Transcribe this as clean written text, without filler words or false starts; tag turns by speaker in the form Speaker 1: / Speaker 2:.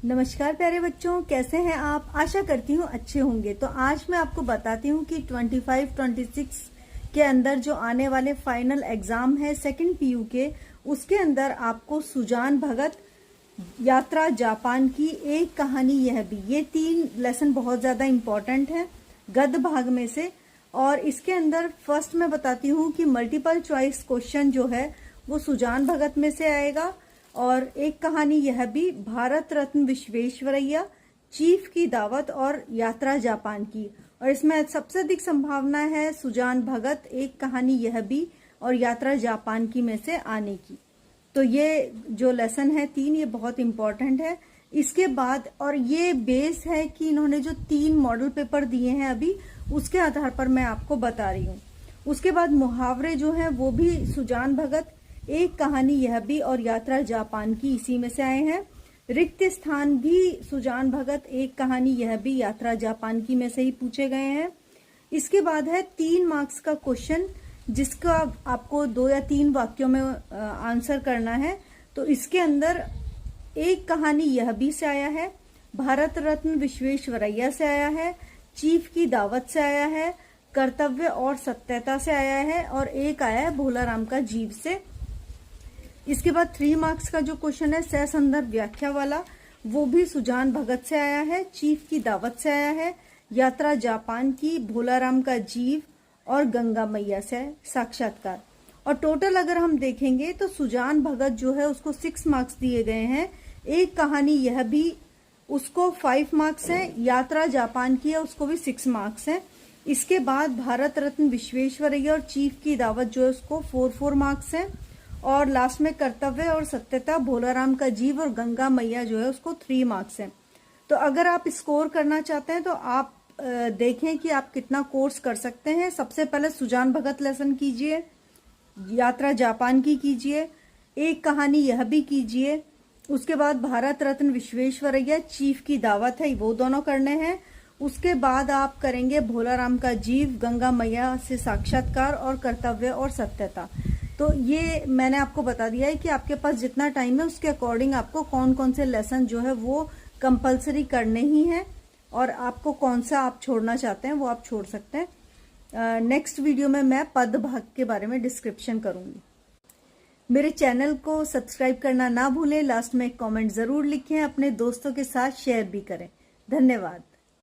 Speaker 1: नमस्कार प्यारे बच्चों, कैसे हैं आप। आशा करती हूँ अच्छे होंगे। तो आज मैं आपको बताती हूँ कि 25-26 के अंदर जो आने वाले फाइनल एग्जाम है सेकंड पीयू के, उसके अंदर आपको सुजान भगत यात्रा जापान की एक कहानी यह भी, ये 3 लेसन बहुत ज्यादा इम्पोर्टेंट है गद्य भाग में से। और इसके अंदर फर्स्ट मैं बताती हूँ कि मल्टीपल चॉइस क्वेश्चन जो है वो सुजान भगत में से आएगा। और एक कहानी यह भी, भारत रत्न विश्वेश्वरैया, चीफ की दावत और यात्रा जापान की। और इसमें सबसे अधिक संभावना है सुजान भगत, एक कहानी यह भी और यात्रा जापान की में से आने की। तो ये जो लेसन है 3, ये बहुत इंपॉर्टेंट है। इसके बाद, और ये बेस है कि इन्होंने जो 3 मॉडल पेपर दिए हैं अभी, उसके आधार पर मैं आपको बता रही हूँ। उसके बाद मुहावरे जो हैं वो भी सुजान भगत, एक कहानी यह भी और यात्रा जापान की, इसी में से आए हैं। रिक्त स्थान भी सुजान भगत, एक कहानी यह भी, यात्रा जापान की में से ही पूछे गए हैं। इसके बाद है 3 मार्क्स का क्वेश्चन, जिसका आपको 2 या 3 वाक्यों में आंसर करना है। तो इसके अंदर एक कहानी यह भी से आया है, भारत रत्न विश्वेश्वरैया से आया है, चीफ की दावत से आया है, कर्तव्य और सत्यता से आया है, और एक आया है भोलाराम का जीव से। इसके बाद 3 मार्क्स का जो क्वेश्चन है सह संदर्भ व्याख्या वाला, वो भी सुजान भगत से आया है, चीफ की दावत से आया है, यात्रा जापान की, भोलाराम का जीव और गंगा मैया से साक्षात्कार। और टोटल अगर हम देखेंगे तो सुजान भगत जो है उसको 6 मार्क्स दिए गए हैं, एक कहानी यह भी उसको 5 मार्क्स है, यात्रा जापान की है उसको भी 6 मार्क्स है। इसके बाद भारत रत्न विश्वेश्वरैया और चीफ की दावत जो है उसको 4 मार्क्स है। और लास्ट में कर्तव्य और सत्यता, भोलाराम का जीव और गंगा मैया जो है उसको 3 मार्क्स हैं। तो अगर आप स्कोर करना चाहते हैं तो आप देखें कि आप कितना कोर्स कर सकते हैं। सबसे पहले सुजान भगत लेसन कीजिए, यात्रा जापान की कीजिए, एक कहानी यह भी कीजिए। उसके बाद भारत रत्न विश्वेश्वरैया, चीफ की दावत है, वो दोनों करने हैं। उसके बाद आप करेंगे भोलाराम का जीव, गंगा मैया से साक्षात्कार और कर्तव्य और सत्यता। तो ये मैंने आपको बता दिया है कि आपके पास जितना टाइम है उसके अकॉर्डिंग आपको कौन कौन से लेसन जो है वो कंपलसरी करने ही हैं, और आपको कौन सा आप छोड़ना चाहते हैं वो आप छोड़ सकते हैं। नेक्स्ट वीडियो में मैं पद भाग के बारे में डिस्क्रिप्शन करूंगी। मेरे चैनल को सब्सक्राइब करना ना भूलें, लास्ट में एक कमेंट जरूर लिखें, अपने दोस्तों के साथ शेयर भी करें। धन्यवाद।